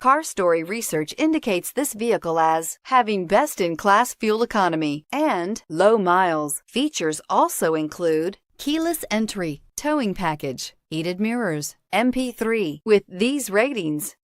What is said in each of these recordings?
Car Story research indicates this vehicle as having best-in-class fuel economy and low miles. Features also include keyless entry, towing package, heated mirrors, MP3. With these ratings,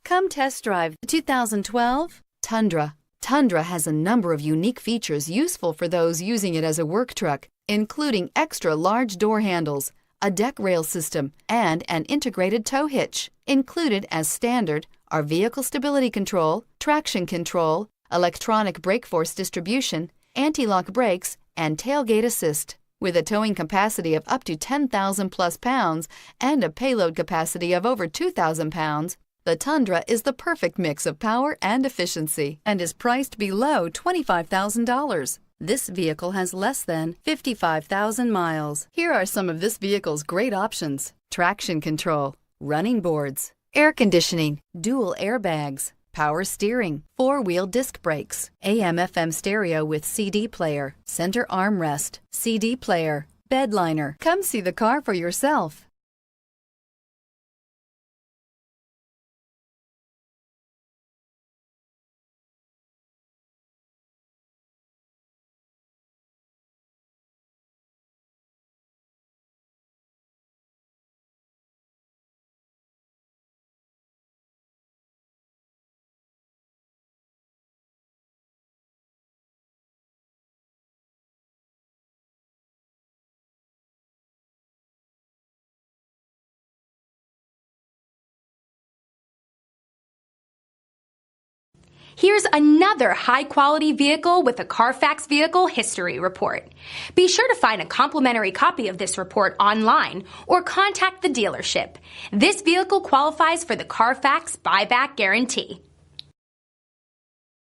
come test drive the 2012 Tundra. Tundra has a number of unique features useful for those using it as a work truck, including extra large door handles, a deck rail system, and an integrated tow hitch. Included as standard are vehicle stability control, traction control, electronic brake force distribution, anti-lock brakes, and tailgate assist. With a towing capacity of up to 10,000 plus pounds and a payload capacity of over 2,000 pounds, the Tundra is the perfect mix of power and efficiency and is priced below $25,000. This vehicle has less than 55,000 miles. Here are some of this vehicle's great options: traction control, running boards, air conditioning, dual airbags, power steering, four-wheel disc brakes, AM/FM stereo with CD player, center armrest, CD player, bed liner. Come see the car for yourself. Here's another high-quality vehicle with a Carfax Vehicle History Report. Be sure to find a complimentary copy of this report online or contact the dealership. This vehicle qualifies for the Carfax Buyback Guarantee.